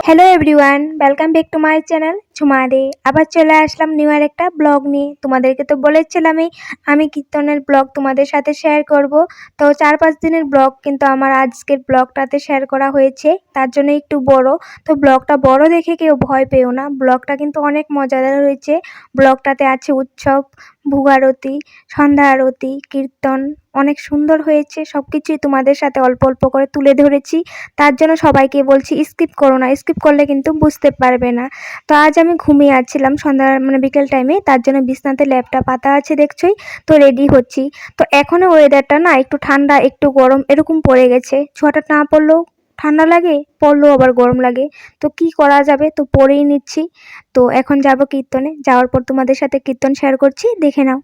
Hello everyone, welcome back to my channel Jhuma দে। আবার চলে আসলাম new আর একটা ব্লগ নিয়ে। তোমাদেরকে তো বলেছিলামই আমি কীর্তনের ব্লগ তোমাদের সাথে শেয়ার করব। তো 4-5 দিনের ব্লগ কিন্তু আমার আজকের ব্লগটাতে শেয়ার করা হয়েছে, তার জন্য একটু বড়। তো ব্লগটা বড় দেখে কেউ ভয় পেও না, ব্লগটা কিন্তু অনেক মজাদার হয়েছে। ব্লগটাতে আছে উৎসব, ভোগ আরতি, সন্ধ্যা আরতি, কীর্তন, অনেক সুন্দর হয়েছে। সব কিছুই তোমাদের সাথে অল্প অল্প করে তুলে ধরেছি, তার জন্য সবাইকে বলছি স্কিপ করো না, স্কিপ করলে কিন্তু বুঝতে পারবে না। তো আজ আমি ঘুমিয়ে আছিলাম সন্ধ্যা বিকেল টাইমে, তার জন্য বিছনাতে ল্যাপটা পাতা আছে দেখছোই। তো রেডি হচ্ছি। তো এখনও ওয়েদারটা না একটু ঠান্ডা একটু গরম এরকম পড়ে গেছে। ছোঁয়াটা না পড়লেও ঠান্ডা লাগে, পড়লেও আবার গরম লাগে। তো কি করা যাবে, তো পরেই নিচ্ছি। তো এখন যাব কীর্তনে, যাওয়ার পর তোমাদের সাথে কীর্তন শেয়ার করছি, দেখে নাও।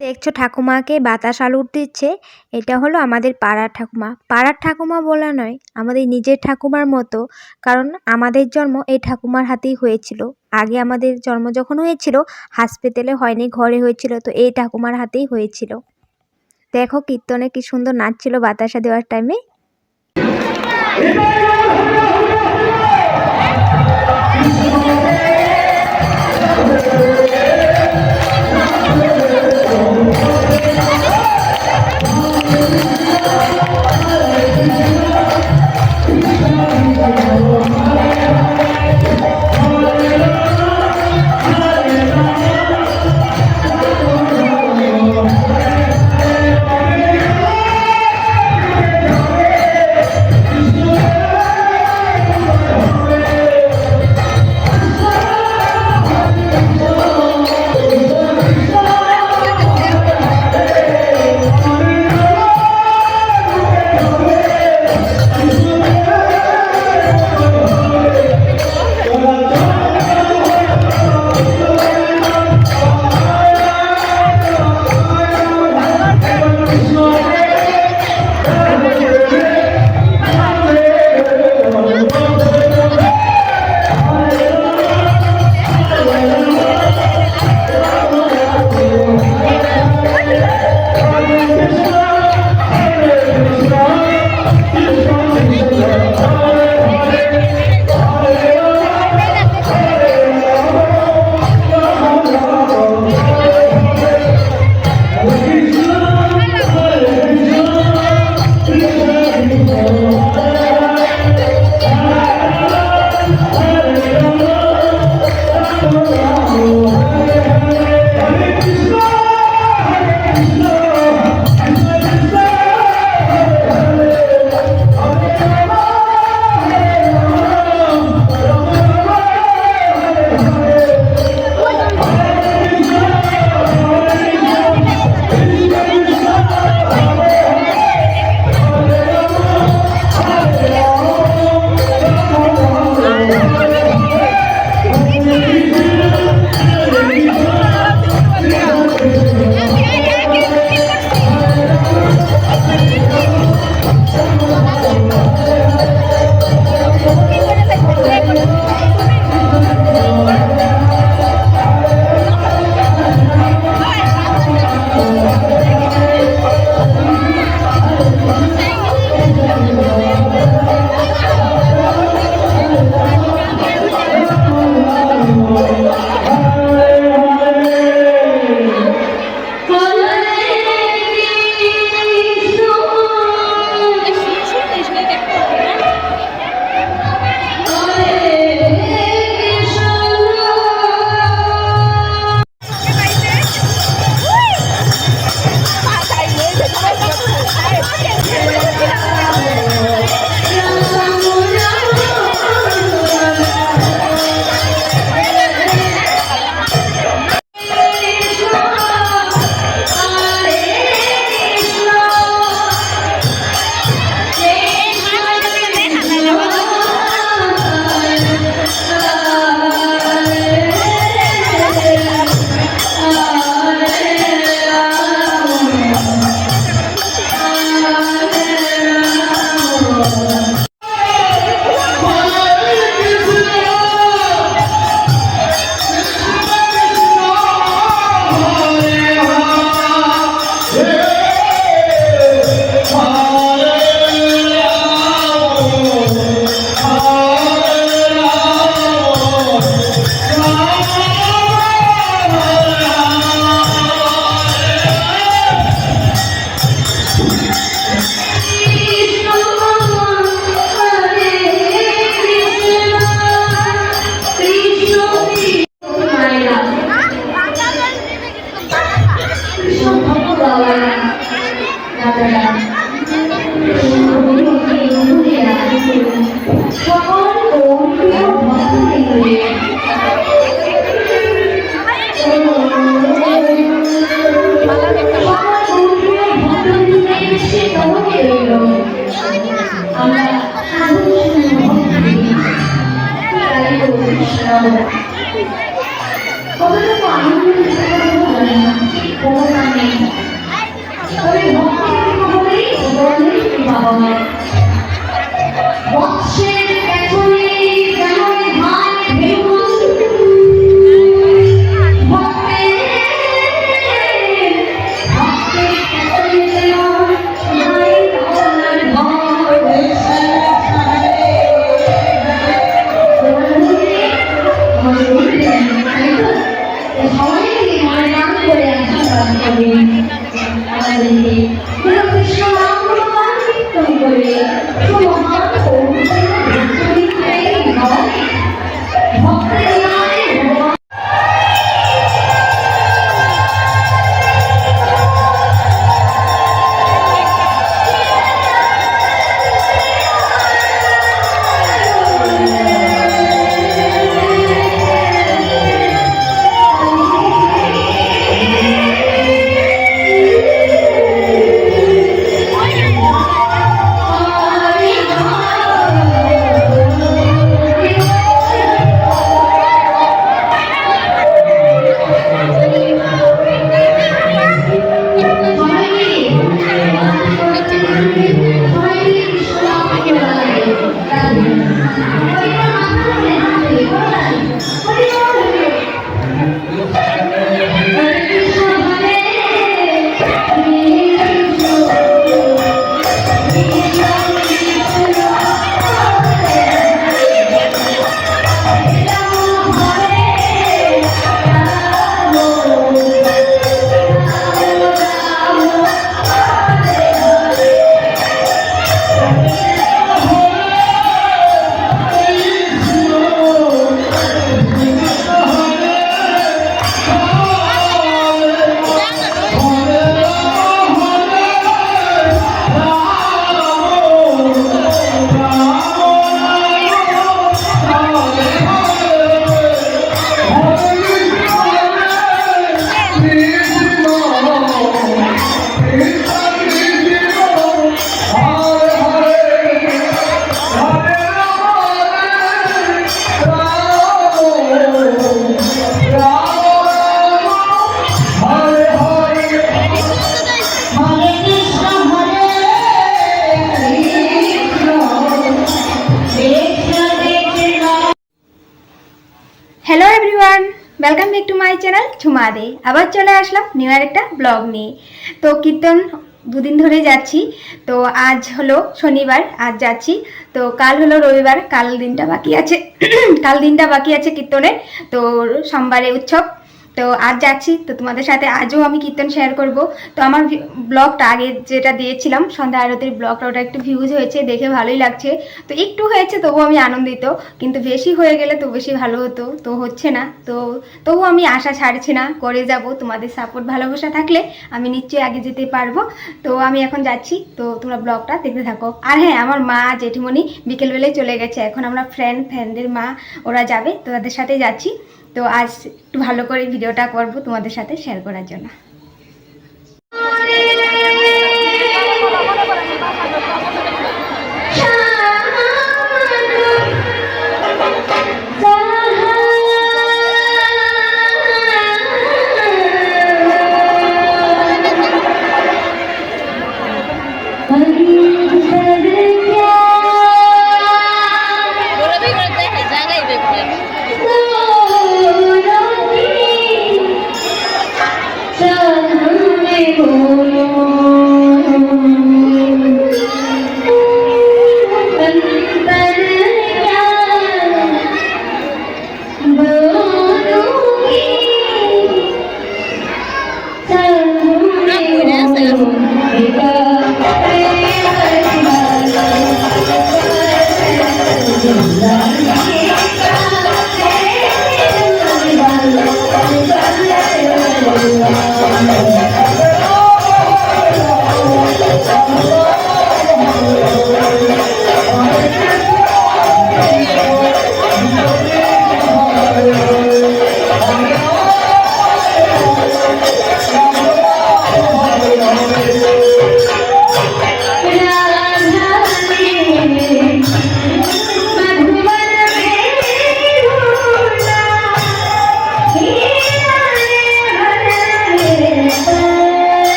দেখছো ঠাকুমাকে বাতাস আলুর দিচ্ছে। এটা হলো আমাদের পাড়ার ঠাকুমা। পাড়ার ঠাকুমা বলা নয়, আমাদের নিজের ঠাকুমার মতো। কারণ আমাদের জন্ম এই ঠাকুমার হাতেই হয়েছিল। আগে আমাদের জন্ম যখন হয়েছিল হাসপাতালে হয়নি, ঘরে হয়েছিল। তো এই ঠাকুমার হাতেই হয়েছিল। দেখো কীর্তনে কি সুন্দর নাচছিল বাতাসা দেওয়ার টাইমে। কতটুকু আনন্দ দিতে পারবো জানি না, কোনো নাম নেই। তবে ভক্তি হলেই বাবা মায়ের বৎসের পেছনে যেন ধান ভেঙুন ভক্তের পেছনে যেন নাই তোমার ভয়। সবাই আমার নাম করে আশীর্বাদ করি আমাদেরকে কৃষ্ণ নাম কীর্তন করে সুমহান ভক্তের নামে ভগবান। Hello everyone, welcome back to my channel Jhuma দে। আবার চলে আসলাম নিউ একটা ব্লগ নিয়ে। তো কীর্তন দুদিন ধরে যাচ্ছি। তো আজ হলো শনিবার, আজ যাচ্ছি। তো কাল হলো রবিবার, কাল দিনটা বাকি আছে কাল দিনটা বাকি আছে কীর্তনের। তো সোমবারে উৎসব। তো আজ যাচ্ছি, তো তোমাদের সাথে আজও আমি কীর্তন শেয়ার করব। তো আমার ব্লগটা আগে যেটা দিয়েছিলাম সন্ধ্যা আরতির ব্লগটা, ওটা একটু ভিউজ হয়েছে, দেখে ভালোই লাগছে। তো একটু হয়েছে, তবু আমি আনন্দিত। কিন্তু বেশি হয়ে গেলে তো বেশি ভালো হতো, তো হচ্ছে না। তো তবু আমি আশা ছাড়ছি না, করে যাব। তোমাদের সাপোর্ট ভালোবাসা থাকলে আমি নিশ্চয়ই আগে যেতে পারবো। তো আমি এখন যাচ্ছি, তো তোমরা ব্লগটা দেখতে থাকো। আর হ্যাঁ, আমার মা জেঠিমণি বিকেলবেলায় চলে গেছে। এখন আমরা ফ্রেন্ডদের মা ওরা যাবে, তো তাদের সাথে যাচ্ছি। তো আজ একটু ভালো করে ভিডিওটা করব তোমাদের সাথে শেয়ার করার জন্য। So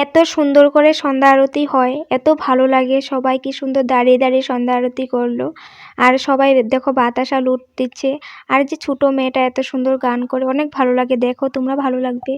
এত সুন্দর করে সন্ধ্যা আরতি হয়, এত ভালো লাগে। সবাই কি সুন্দর দাঁড়িয়ে দাঁড়িয়ে সন্ধ্যা আরতি করলো। আর সবাই দেখো বাতাসা লুট দিচ্ছে। আর যে ছোট মেয়েটা এত সুন্দর গান করে, অনেক ভালো লাগে। দেখো তোমরা, ভালো লাগবে।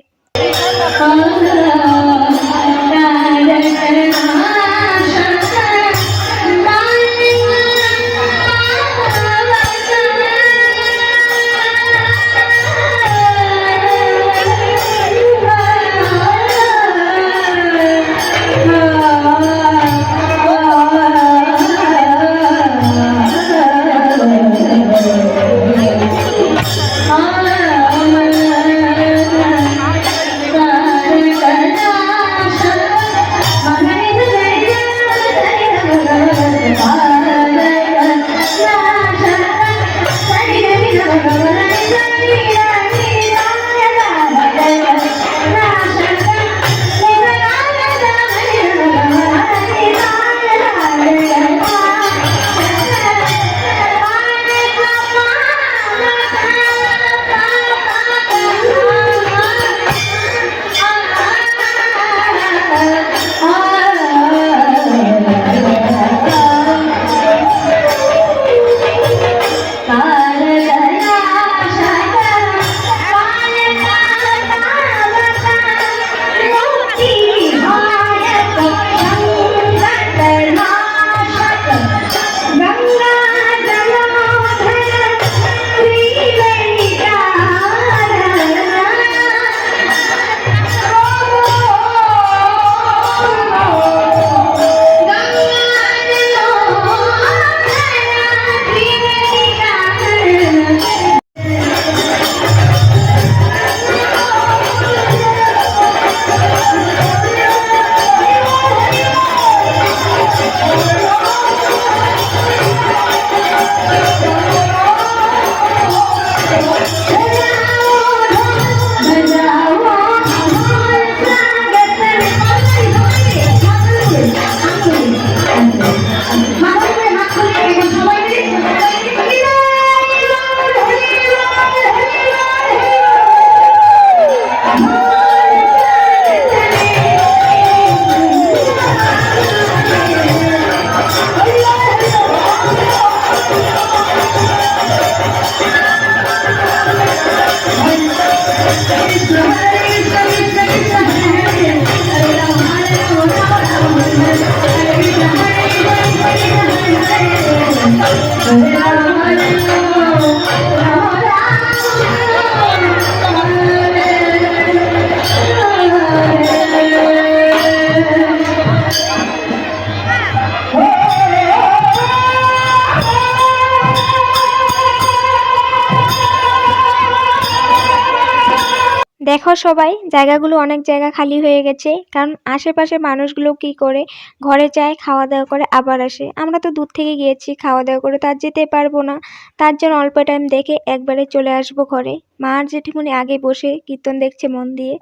দেখো সবাই, জায়গাগুলো অনেক জায়গা খালি হয়ে গেছে, কারণ আশেপাশে মানুষগুলো কি করে ঘরে যায়, খাওয়া দাওয়া করে আবার আসে। আমরা তো দূর থেকে গিয়েছি, খাওয়া দাওয়া করে তার যেতে পারবো না। তার জন্য অল্প টাইম দেখে একবারে চলে আসবো ঘরে। মা আর জেঠিমুনি আগে বসে কীর্তন দেখছে মন দিয়ে।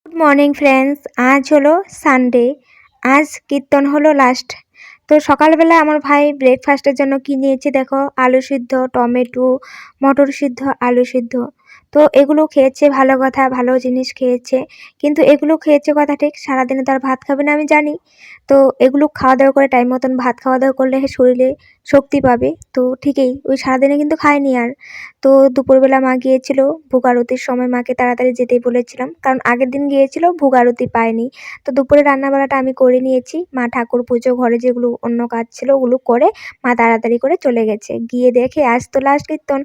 গুড মর্নিং ফ্রেন্ডস, আজ হলো সানডে। আজ কীর্তন হলো লাস্ট। তো সকালবেলা আমার ভাই ব্রেকফাস্টের জন্য কি নিয়েছে দেখো, আলু সিদ্ধ, টমেটো, মটর সিদ্ধ, আলু সিদ্ধ। তো এগুলো খেয়েছে, ভালো কথা, ভালো জিনিস খেয়েছে। কিন্তু এগুলো খেয়েছে কথা ঠিক, সারাদিনে তো আর ভাত খাবে না আমি জানি। তো এগুলো খাওয়া দাওয়া করে টাইম মতন ভাত খাওয়া দাওয়া করলে শরীরে শক্তি পাবে। তো ঠিকই ওই সারাদিনে কিন্তু খায়নি আর। তো দুপুরবেলা মা গিয়েছিল ভোগ আরতির সময়, মাকে তাড়াতাড়ি যেতে বলেছিলাম, কারণ আগের দিন গিয়েছিল ভোগ আরতি পায়নি। তো দুপুরে রান্নাবাড়াটা আমি করে নিয়েছি। মা ঠাকুর পুজো, ঘরে যেগুলো অন্য কাজ ছিল ওগুলো করে মা তাড়াতাড়ি করে চলে গেছে। গিয়ে দেখে আজ তো লাস্ট কীর্তন।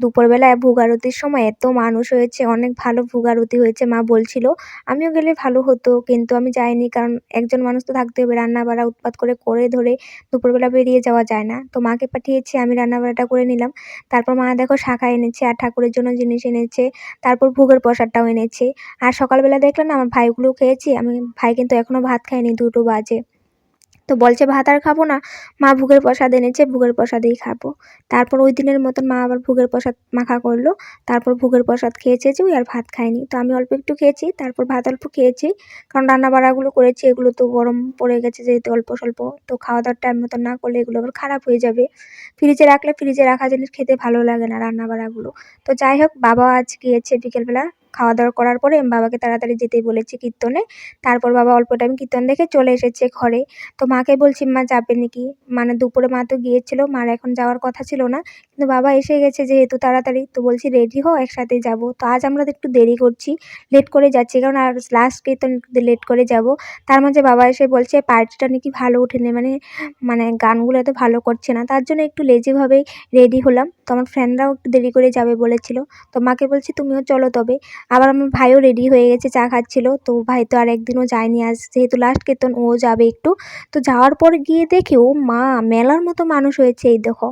দুপুরবেলায় ভোগ আরতির সময় এত মানুষ হয়েছে, অনেক ভালো ভোগ আরতি হয়েছে। মা বলছিল আমিও গেলে ভালো হতো, কিন্তু আমি যাইনি, কারণ একজন মানুষ তো থাকতে হবে, রান্না বাড়া উৎপাত করে করে ধরে দুপুরবেলা বেরিয়ে যাওয়া যায় না। তো মাকে পাঠিয়েছি, আমি রান্নাবান্নাটা করে নিলাম। তারপর মা দেখো শাঁখা এনেছে আর ঠাকুরের জন্য জিনিস এনেছে, তারপর ভোগের প্রসাদটাও এনেছে। আর সকালবেলা দেখলাম না আমার ভাইগুলো খেয়েছি, ভাই কিন্তু এখনও ভাত খায়নি, 2টো বাজে। তো বলছে ভাত আর খাবো না, মা ভোগের প্রসাদ এনেছে, ভোগের প্রসাদেই খাবো। তারপর ওই দিনের মতন মা আবার ভোগের প্রসাদ মাখা করলো। তারপর ভোগের প্রসাদ খেয়েছে যে, ওই আর ভাত খায়নি। তো আমি অল্প একটু খেয়েছি, তারপর ভাত অল্প খেয়েছি, কারণ রান্না বাড়াগুলো করেছি এগুলো তো গরম পড়ে গেছে যেহেতু অল্প স্বল্প, তো খাওয়া দাওয়ার টাইম মতো না করলে এগুলো আবার খারাপ হয়ে যাবে। ফ্রিজে রাখলে ফ্রিজে রাখা জিনিস খেতে ভালো লাগে না রান্না বাড়াগুলো। তো যাই হোক, বাবা আজ গিয়েছে বিকেলবেলা খাওয়া দাওয়া করার পরে আমি বাবাকে তাড়াতাড়ি যেতেই বলেছি কীর্তনে। তারপর বাবা অল্প টাইম কীর্তন দেখে চলে এসেছে ঘরে। তো মাকে বলছি, মা যাবে নাকি? মানে দুপুরে মা তো গিয়েছিল, মার এখন যাওয়ার কথা ছিল না, কিন্তু বাবা এসে গেছে যেহেতু তাড়াতাড়ি, তো বলছি রেডি হও একসাথেই যাব। তো আজ আমরা একটু দেরি করছি, লেট করে যাচ্ছি, কারণ আর লাস্ট কীর্তন একটু লেট করে যাব। তার মাঝে বাবা এসে বলছে পার্টিটা নাকি ভালো ওঠেনি, মানে গানগুলো এত ভালো করছে না, তার জন্য একটু লেজিভাবেই রেডি হলাম। তো আমার ফ্রেন্ডরাও একটু দেরি করে যাবে বলেছিল। তো মাকে বলছি তুমিও চলো তবে। আবার আমার ভাইও রেডি হয়ে গেছে, চা খাচ্ছিল। তো ভাই তো আর একদিনও যায়নি, আজ যেহেতু লাস্ট কীর্তন ও যাবে একটু। তো যাওয়ার পর গিয়ে দেখি ও মা, মেলার মতো মানুষ হয়েছে, এই দেখো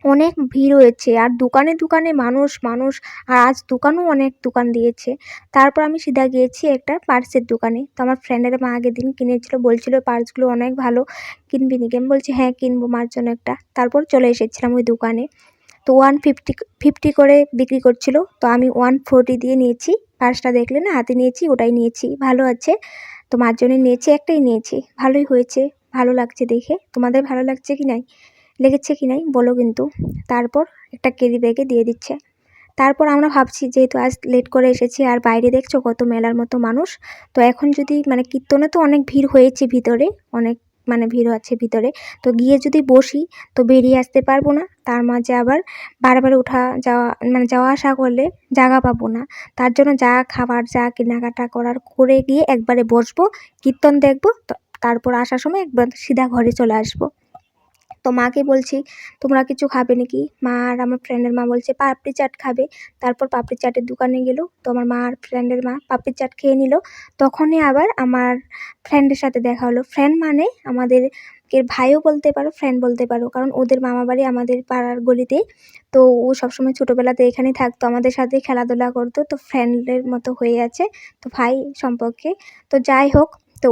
অনেক ভিড় হয়েছে, আর দোকানে দোকানে মানুষ মানুষ। আর আজ দোকানও অনেক দোকান দিয়েছে। তারপর আমি সিধা গিয়েছি একটা পার্সের দোকানে। তো আমার ফ্রেন্ডের মা আগের দিন কিনেছিল, বলছিল পার্সগুলো অনেক ভালো, কিনবি নাকি? আমি বলছি হ্যাঁ কিনবো মার জন্য একটা। তারপর চলে এসেছিলাম ওই দোকানে। তো 150 করে বিক্রি করছিল, তো আমি 140 দিয়ে নিয়েছি। পার্সটা দেখলে না হাতে নিয়েছি, ওটাই নিয়েছি, ভালো আছে। তো মার জন্য নিয়েছি, একটাই নিয়েছি, ভালোই হয়েছে, ভালো লাগছে দেখে। তোমাদের ভালো লাগছে কি নাই, লেগেছে কি নাই বলো কিন্তু। তারপর একটা ক্যারি ব্যাগে দিয়ে দিচ্ছে। তারপর আমরা ভাবছি যেহেতু আজ লেট করে এসেছি, আর বাইরে দেখছো কত মেলার মতো মানুষ। তো এখন যদি কীর্তনে তো অনেক ভিড় হয়েছে ভিতরে, অনেক ভিড় আছে ভিতরে। তো গিয়ে যদি বসি তো বেরিয়ে আসতে পারবো না, তার মাঝে আবার বারবার উঠা যাওয়া যাওয়া আসা করলে জায়গা পাবো না। তার জন্য যা খাবার যা কেনাকাটা করার করে গিয়ে একবারে বসবো, কীর্তন দেখবো, তারপর আসার সময় একবার সিধা ঘরে চলে আসবো। তো মাকে বলছি তোমরা কিছু খাবে নাকি? মা আর আমার ফ্রেন্ডের মা বলছে পাপড়ি চাট খাবে। তারপর পাপড়ি চাটের দোকানে গেল। তো আমার মা আর ফ্রেন্ডের মা পাপড়ি চাট খেয়ে নিল। তখনই আবার আমার ফ্রেন্ডের সাথে দেখা হলো। ফ্রেন্ড মানে আমাদের ভাইও বলতে পারো, ফ্রেন্ড বলতে পারো, কারণ ওদের মামা বাড়ি আমাদের পাড়ার গলিতেই। তো ও সবসময় ছোটোবেলাতে এখানেই থাকতো, আমাদের সাথেই খেলাধুলা করতো, তো ফ্রেন্ডের মতো হয়ে আছে, তো ভাই সম্পর্কে। তো যাই হোক, তো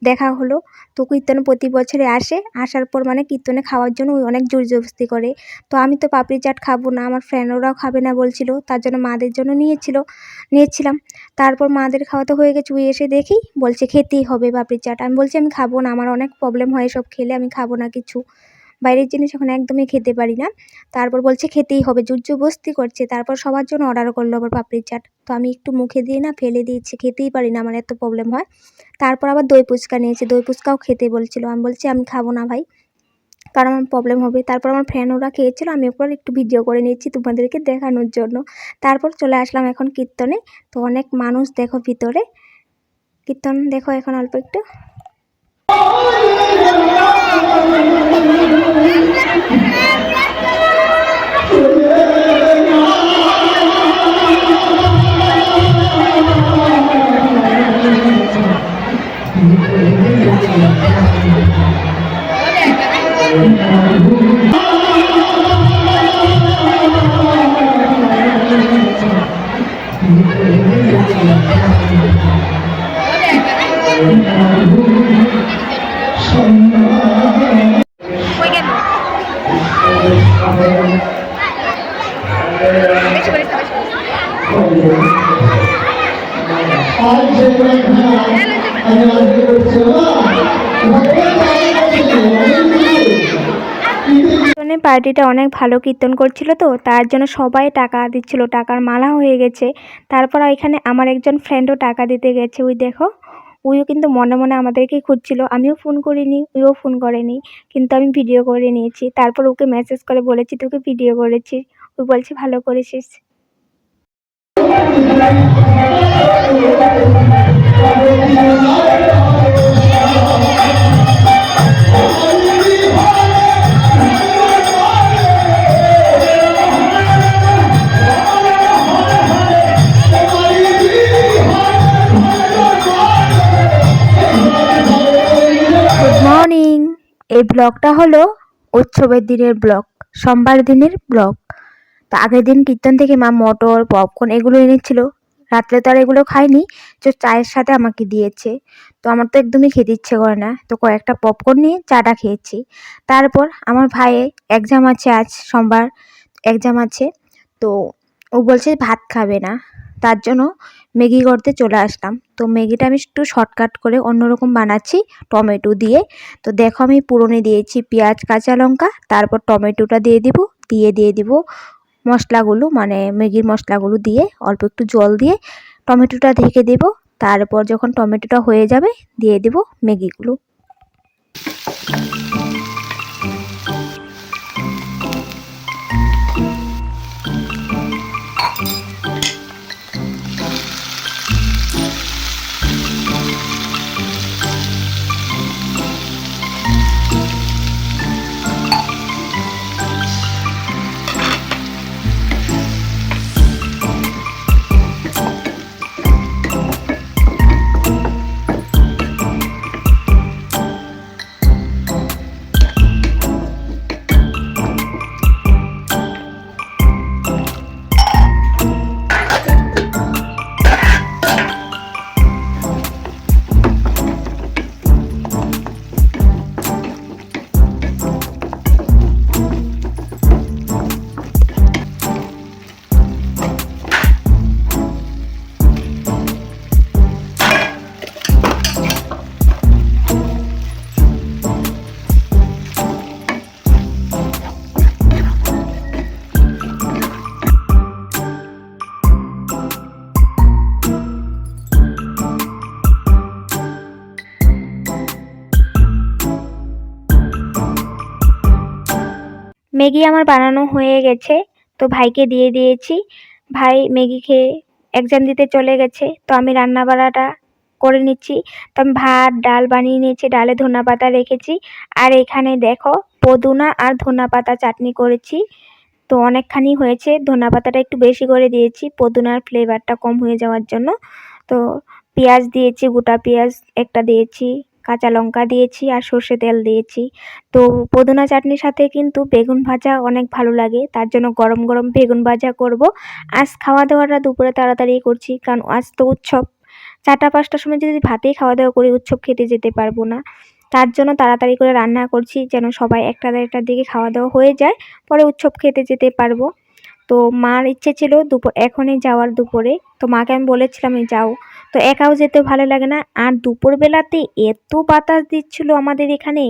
দেখা হলো। তো কীর্তনে প্রতি বছরে আসে, আসার পর কীর্তনে খাওয়ার জন্য ওই অনেক জোর জবরদস্তি করে। তো আমি তো পাপড়ি চাট খাবো না, আমার ফ্রেন্ডরাও খাবে না বলছিল, তার জন্য মাদের জন্য নিয়েছিলাম। তারপর মাদের খাওয়া তো হয়ে গেছে, ওই এসে দেখি বলছে খেতেই হবে পাপড়ি চাট। আমি বলছি আমি খাবো না, আমার অনেক প্রবলেম হয় এসব খেলে, আমি খাবো না কিছু, বাইরের জিনিস এখন একদমই খেতে পারি না। তারপর বলছে খেতেই হবে, জোর জবরদস্তি করছে। তারপর সবার জন্য অর্ডার করলো আবার পাপড়ি চাট। তো আমি একটু মুখে দিয়ে ফেলে দিয়েছি, খেতেই পারি না, আমার এত প্রবলেম হয়। তারপর আবার দই ফুচকা নিয়েছি, দই ফুচকাও খেতে বলছিল, আমি বলছি আমি খাবো না ভাই, কারণ আমার প্রবলেম হবে। তারপর আমার ফ্রেন্ড ওরা খেয়েছিল, আমি ওপর একটু ভিডিও করে নিয়েছি তোমাদেরকে দেখানোর জন্য। তারপর চলে আসলাম এখন কীর্তনে। তো অনেক মানুষ দেখো ভিতরে, কীর্তন দেখো এখন অল্প একটু। পার্টিটা অনেক ভালো কীর্তন করছিল, তো তার জন্য সবাই টাকা দিচ্ছিল, টাকার মালা হয়ে গেছে। তারপর এখানে আমার একজন ফ্রেন্ডও টাকা দিতে গেছে, ওই দেখো, ওইও কিন্তু মনে মনে আমাদেরকেই খুঁজছিল। আমিও ফোন করিনি, ওইও ফোন করেনি, কিন্তু আমি ভিডিও করে নিয়েছি। তারপর ওকে মেসেজ করে বলেছি তোকে ভিডিও করেছি, ওই বলছে ভালো করেছিস। এই ব্লগটা হলো উৎসবের দিনের ব্লগ, সোমবার দিনের ব্লগ। তো আগের দিন কীর্তন থেকে মা মটর, পপকর্ন এগুলো এনেছিল। রাত্রে তো আর এগুলো খাইনি, তো চায়ের সাথে আমাকে দিয়েছে। তো আমার তো একদমই খেতে ইচ্ছে করে না, তো কয়েকটা পপকর্ন নিয়ে চাটা খেয়েছি। তারপর আমার ভাইয়ের এক্সাম আছে, আজ সোমবার এক্সাম আছে। তো ও বলছে ভাত খাবে না, তার জন্য ম্যাগি করতে চলে আসলাম। তো ম্যাগিটা আমি একটু শর্টকাট করে অন্যরকম বানাচ্ছি, টমেটো দিয়ে। তো দেখো আমি পুরনে দিয়েছি পেঁয়াজ, কাঁচা লঙ্কা, তারপর টমেটোটা দিয়ে দিব মশলাগুলো, মানে ম্যাগির মশলাগুলো দিয়ে অল্প একটু জল দিয়ে টমেটোটা ঢেকে দেব। তারপর যখন টমেটোটা হয়ে যাবে দিয়ে দেব ম্যাগিগুলো। ম্যাগি আমার বানানো হয়ে গেছে, তো ভাইকে দিয়ে দিয়েছি। ভাই ম্যাগি খেয়ে এক্সাম দিতে চলে গেছে। তো আমি রান্না বাড়াটা করে নিচ্ছি। তো আমি ভাত ডাল বানিয়ে নিয়েছি, ডালে ধনা পাতা রেখেছি। আর এখানে দেখো পদুনা আর ধনা পাতা চাটনি করেছি। তো অনেকখানি হয়েছে, ধনা পাতাটা একটু বেশি করে দিয়েছি পদুনার ফ্লেভারটা কম হয়ে যাওয়ার জন্য। তো পেঁয়াজ দিয়েছি, গোটা পেঁয়াজ একটা দিয়েছি, কাঁচা লঙ্কা দিয়েছি আর সর্ষে তেল দিয়েছি। তো পদুনা চাটনির সাথে কিন্তু বেগুন ভাজা অনেক ভালো লাগে, তার জন্য গরম গরম বেগুন ভাজা করব। আজ খাওয়া দাওয়াটা দুপুরে তাড়াতাড়ি করছি, কারণ আজ তো উৎসব। 4টা-5টার সময় যদি ভাতেই খাওয়া দাওয়া করি উৎসব খেতে যেতে পারবো না। তার জন্য তাড়াতাড়ি করে রান্না করছি, যেন সবাই 1টা-1:30টার দিকে খাওয়া দাওয়া হয়ে যায়, পরে উৎসব খেতে যেতে পারবো। তো মার ইচ্ছে ছিল এখনই যাওয়ার দুপুরে। তো মাকে আমি বলেছিলাম যাও। তো একাও যেতে ভালো লাগে না, আর দুপুরবেলাতে এত বাতাস দিচ্ছিল আমাদের এখানে,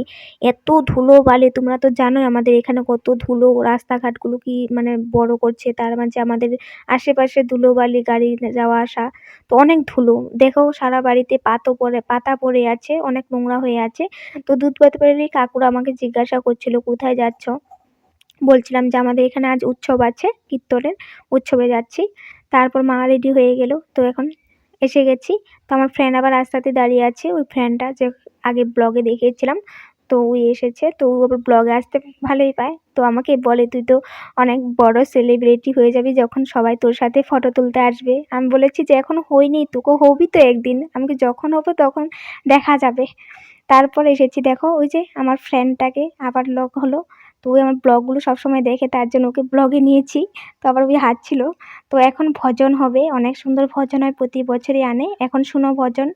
এত ধুলো বালি। তোমরা তো জানোই আমাদের এখানে কত ধুলো, রাস্তাঘাটগুলো কি মানে বড় করছে, তার মাঝে আমাদের আশেপাশে ধুলো বালি, গাড়ি যাওয়া আসা। তো অনেক ধুলো, দেখো সারা বাড়িতে পাতা পড়ে আছে, অনেক নোংরা হয়ে আছে। তো দুধ ব্যাপারী কাকুরা আমাকে জিজ্ঞাসা করছিল কোথায় যাচ্ছ। বলছিলাম যে আমাদের এখানে আজ উৎসব আছে, কীর্তনের উৎসবে যাচ্ছি। তারপর মা রেডি হয়ে গেল, তো এখন এসে গেছি। তো আমার ফ্রেন্ড আবার রাস্তাতে দাঁড়িয়ে আছে, ওই ফ্রেন্ডটা যে আগে ব্লগে দেখিয়েছিলাম। তো ওই এসেছে, তো ও আবার ব্লগে আসতে ভালোই পায়। তো আমাকে বলে তুই তো অনেক বড় সেলিব্রিটি হয়ে যাবি যখন সবাই তোর সাথে ফটো তুলতে আসবে। আমি বলেছি যে এখনো হইনি, তোকে হবি তো একদিন, আমাকে যখন হবো তখন দেখা যাবে। তারপর এসেছি, দেখো ওই যে আমার ফ্রেন্ডটাকে আবার লক হলো। তো ওই আমার ব্লগগুলো সবসময় দেখে, তার জন্য ওকে ব্লগে নিয়েছি। তো আবার ওই হাঁটছিল। তো এখন ভজন হবে, অনেক সুন্দর ভজন হয়, প্রতি বছরই আনে। এখন শুনো ভজন।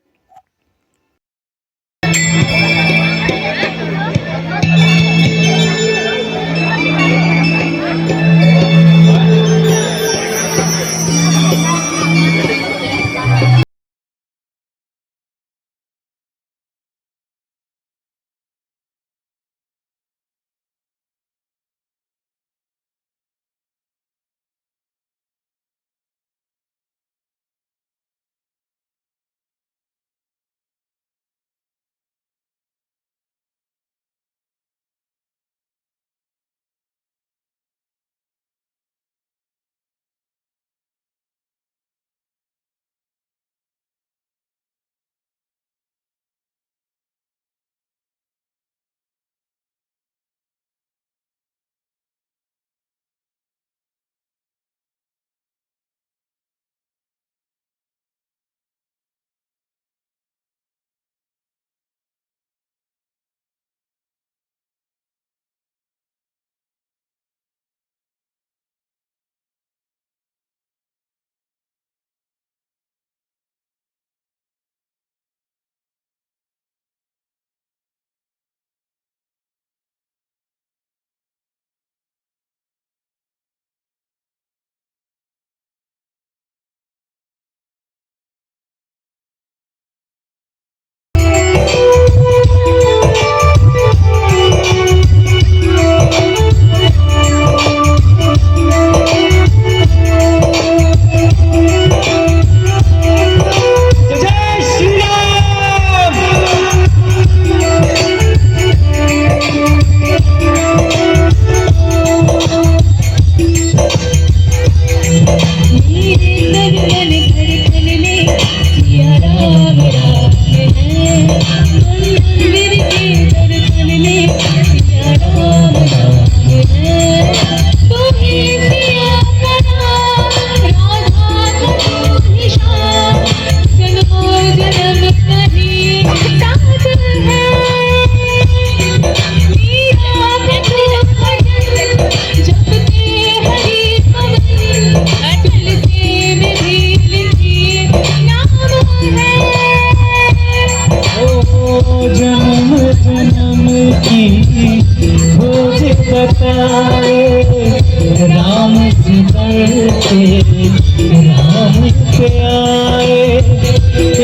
राम के आए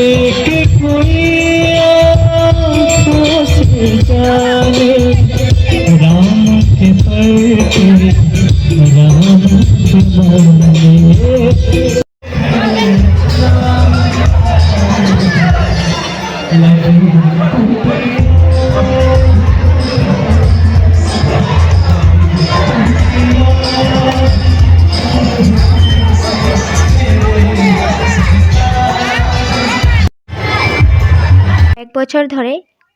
एक कोई आँखों से जाए राम के पलटे राम के माने এক বছর ধরে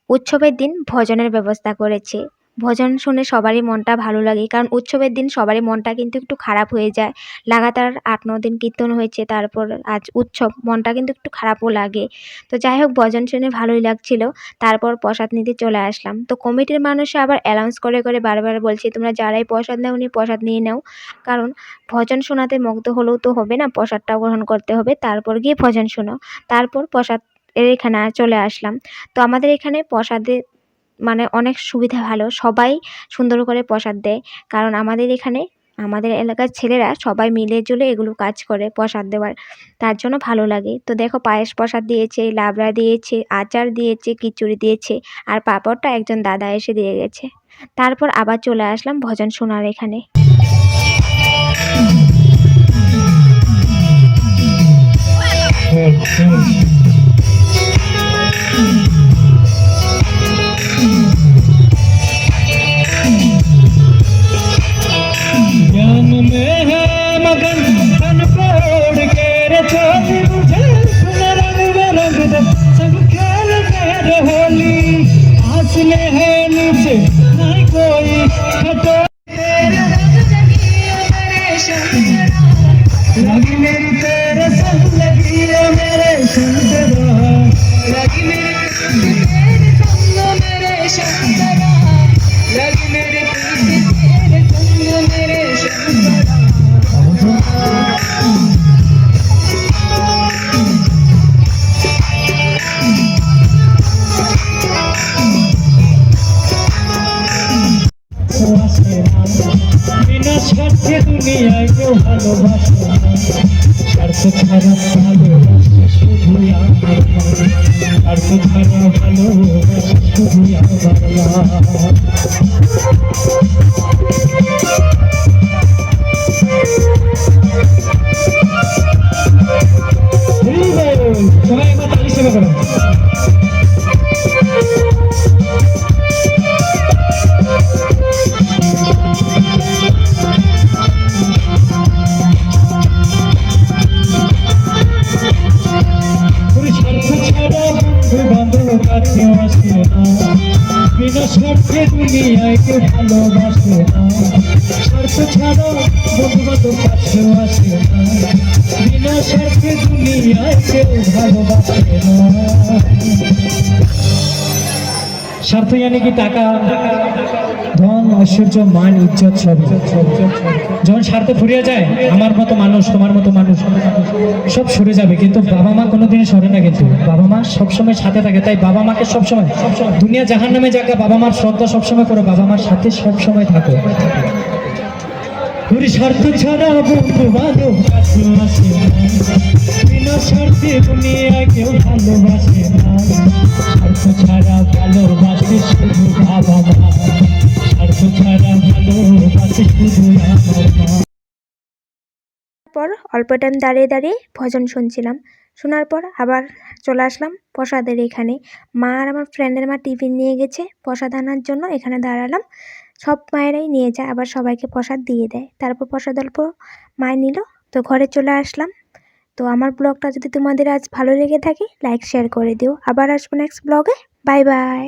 উৎসবের দিন ভজনের ব্যবস্থা করেছে। ভজন শুনে সবারই মনটা ভালো লাগে, কারণ উৎসবের দিন সবারই মনটা কিন্তু একটু খারাপ হয়ে যায়। লাগাতার 8-9 দিন কীর্তন হয়েছে, তারপর আজ উৎসব, মনটা কিন্তু একটু খারাপও লাগে। তো যাই হোক, ভজন শুনে ভালোই লাগছিল। তারপর প্রসাদ নিতে চলে আসলাম। তো কমিটির মানুষে আবার অ্যানাউন্স করে করে বারবার বলছে, তোমরা যারাই প্রসাদ নেওনি প্রসাদ নিয়ে নাও, কারণ ভজন শোনাতে মুগ্ধ হলেও তো হবে না, প্রসাদটাও গ্রহণ করতে হবে। তারপর গিয়ে ভজন শোনাও। তারপর প্রসাদ এর এখানে চলে আসলাম। তো আমাদের এখানে প্রসাদে মানে অনেক সুবিধা ভালো, সবাই সুন্দর করে প্রসাদ দেয়, কারণ আমাদের এখানে আমাদের এলাকার ছেলেরা সবাই মিলে জুলে এগুলো কাজ করে প্রসাদ দেওয়ার, তার জন্য ভালো লাগে। তো দেখো, পায়েস প্রসাদ দিয়েছে, লাবড়া দিয়েছে, আচার দিয়েছে, খিচুড়ি দিয়েছে, আর পাঁপড়টা একজন দাদা এসে দিয়ে গেছে। তারপর আবার চলে আসলাম ভজন শোনার এখানে। ज्ञान में है मगन तन फोड़ के रचोली मुझे सुन रंग बिरंग दे सब खेल कर होली आस में है नीचे नहीं कोई खटो लगी मेरी तेरे संग लगी है मेरे शंकरा लगी मेरी तेरे संग मेरे शंकरा लगी मेरी तेरे संग मेरे शंकरा बिना स्वार्थ दुनियाয় কেউ ভালোবাসে না স্বার্থ ছাড়া ভালোবাসে শুধু আমার স্বার্থ ছাড়া ভালোবাসে শুধু আমার সবাই একবার তালি সেবা করো। বিনা স্বার্থে দুনিয়ায় কেউ ভালোবাসে না স্বার্থ ছাড়া বন্ধু বান্ধব কাছেও আসে না বিনা স্বার্থে দুনিয়ায় কেউ ভালোবাসে না স্বার্থ यानी কি টাকা ধন ঐশ্বর্য মান ইজ্জত সব যখন স্বার্থ ফুরিয়ে যায় আমার মতো মানুষ তোমার মতো মানুষ সব সরে যাবে, কিন্তু বাবা মা কোনোদিনই সরে না, কিন্তু বাবা মা সবসময় সাথে থাকে। তাই বাবা মাকে সবসময় দুনিয়া জাহান্নামে জায়গা বাবা মার শ্রদ্ধা সবসময় করো, বাবা মার সাথে সবসময় থাকো। পুরি স্বার্থ ছাড়া বন্ধু বান্ধব কাছে আসে না বিনা স্বার্থে দুনিয়ায় কেউ ভালোবাসে না স্বার্থ ছাড়া ভালোবাসে শুধু বাবা মা স্বার্থ ছাড়া ভালোবাসে শুধু আমার মা। পর অল্প টাইম দাঁড়িয়ে দাঁড়িয়ে ভজন শুনছিলাম। শোনার পর আবার চলে আসলাম প্রসাদের এখানে। মা আর আমার ফ্রেন্ডের মা টিফিন নিয়ে গেছে প্রসাদ আনার জন্য, এখানে দাঁড়ালাম। সব মায়েরাই নিয়ে যায়, আবার সবাইকে প্রসাদ দিয়ে দেয়। তারপর প্রসাদ অল্প মায় নিল, তো ঘরে চলে আসলাম। তো আমার ব্লগটা যদি তোমাদের আজ ভালো লেগে থাকে, লাইক শেয়ার করে দিও। আবার আসবো নেক্সট ব্লগে। Bye bye.